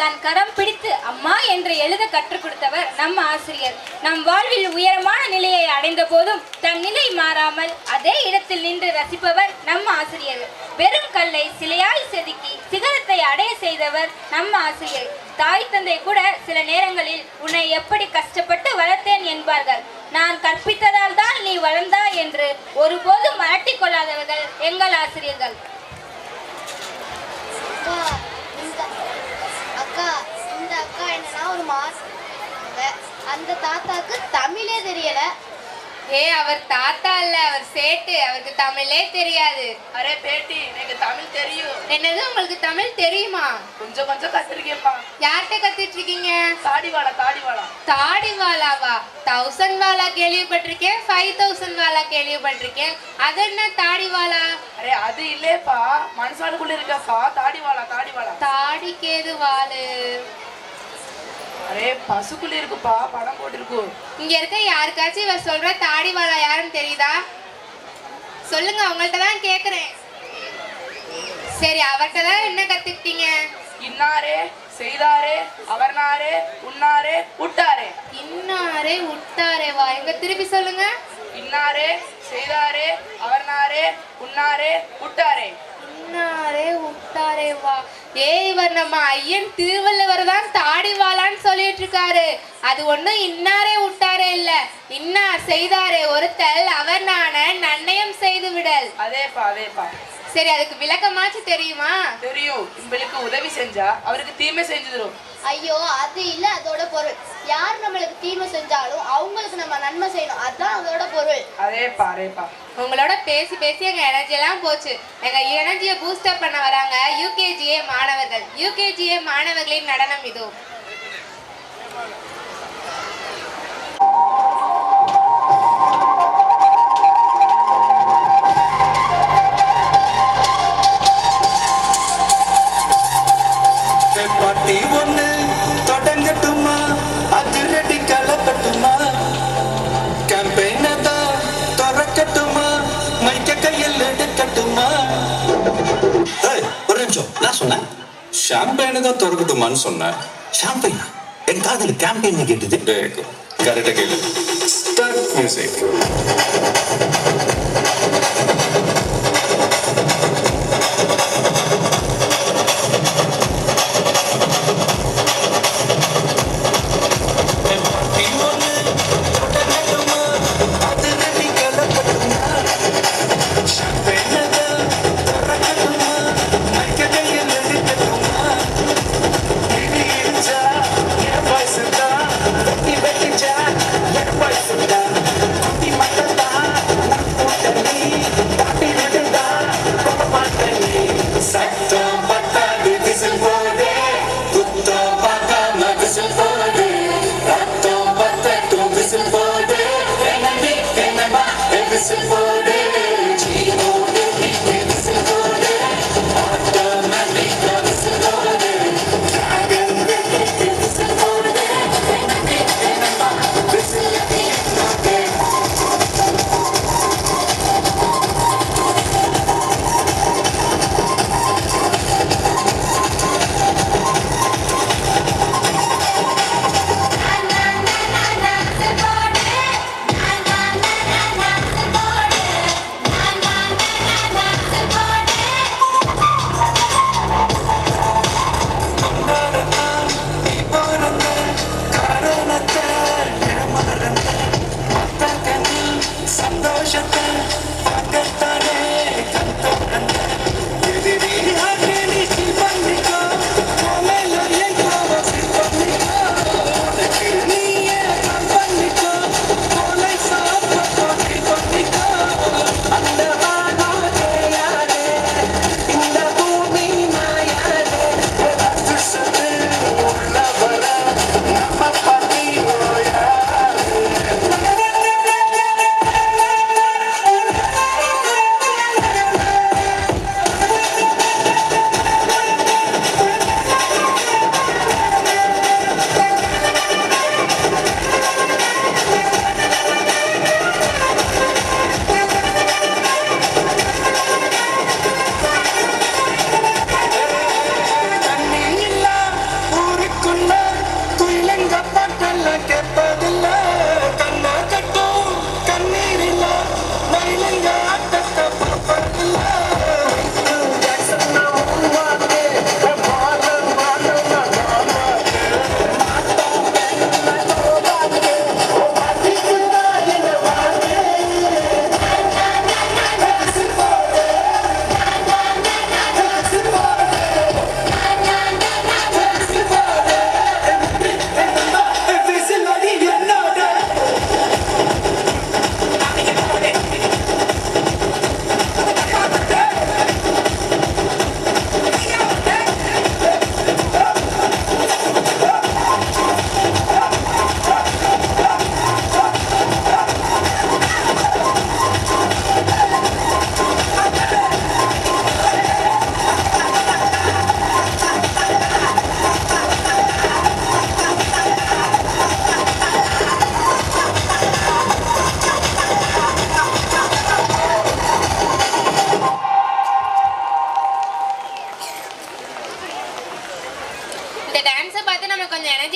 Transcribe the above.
தன் கரம் பிடித்து அம்மா என்று எழுத கற்றுக் கொடுத்தவர் நம் ஆசிரியர். நம் வாழ்வில் உயரமான நிலையை அடைந்த போதும் தன் நிலை மாறாமல் அதே இடத்தில் நின்று ரசிப்பவர் நம் ஆசிரியர். வெறும் கல்லை சிலையாய் செதுக்கி சிகரத்தை அடைய செய்தவர் நம் ஆசிரியர். தாய் தந்தை கூட சில நேரங்களில் உன்னை எப்படி கஷ்டப்பட்டு வளர்த்தேன் என்பார்கள். நான் கற்பித்ததால் தான் நீ வளர்ந்தாய் என்று ஒருபோதும் மலட்டிக் கொள்ளாதவர்கள் எங்கள் ஆசிரியர்கள். அக்கா இந்த அக்கா என்னன்னா ஒரு மாசம் அந்த தாத்தாக்கு தமிழே தெரியல. அவர் தாத்தா இல்ல, அவர் சேட்டு, அவருக்கு தமிழே தெரியாது. அரே பேட்டி, எனக்கு தமிழ் தெரியும். என்னது, உங்களுக்கு தமிழ் தெரியுமா? கொஞ்சம் கொஞ்சம் கத்துருக்கேன்ப்பா. யார்கிட்ட கத்துட்டு இருக்கீங்க? தாடிவாலா. தாடிவாலாவா? 1000 வாலா கேள்விப்பட்டிருக்கேன், 5000 வாலா கேள்விப்பட்டிருக்கேன். அது என்ன தாடிவாலா? அரே அது இல்லப்பா, மனசாலுக்குள்ள இருக்கப்பா தாடிவாலா. தாடிக்கு ஏது வாலு? அரே பசுக்குள்ள இருக்குப்பா, படம் போட்டிருக்கு. இங்க இருக்க யாருக்காச்சும் இவ சொல்ற தாடிவாலா யாருன்னு தெரியுதா? சொல்லுங்க, அவங்கள்ட்ட தான் கேக்குறேன். சரி, அவர்கிட்ட தான் என்ன கத்துக்கிட்டீங்க? இன்னாரே செய்தாரே, அவர்னாரே, உன்னாரே, உட்டாரே. இன்னாரே உட்டாரே வா, எங்க திருப்பி சொல்லுங்க. இன்னாரே செய்தாரே, அவர்னாரே, உன்னாரே, உட்டாரே. இன்னாரே உட்டாரே வா. இவர் நம்ம ஐயன் திருவள்ளுவர் தான் தாடிவாலான்னு சொல்லிட்டு இருக்காரு. அது ஒண்ணும் இன்னாரே உட்டாரே இல்ல, இன்னா செய்தாரே ஒருத்தல் அவர் நான நன்னயம் செய்து விடல். அதேப்பா. சரி, அதுக்கு விளக்கமாச்சு தெரியுமா? தெரியும். உங்களுக்கு உதவி செஞ்சா அவருக்கு தீமை செஞ்சுடும். ஐயோ, அது இல்ல அதோட பொருள். யார் நம்மளுக்கு தீமை செஞ்சாலும் அவங்களுக்கு நம்ம நன்மை செய்யணும், அதுதான் அதோட பொருள். அதேப்பா. உங்களோட பேசி எங்க எனர்ஜி எல்லாம் போச்சு. எங்க எனர்ஜியை பூஸ்டப் பண்ண வராங்க யூகேஜிஏ மாணவர்கள். யூகேஜிஏ மாணவர்களின் நடனம் இதோ. ஷாம்பெயினை தான் திறக்கட்டுமான்னு சொன்னேன். ஷாம்பெயினா? என் காதல் கேம்பெயின் கேட்டது. கரெக்டா கேளு. Start music. இந்த டான்ஸை பார்த்து நம்ம கொஞ்சம் எனர்ஜி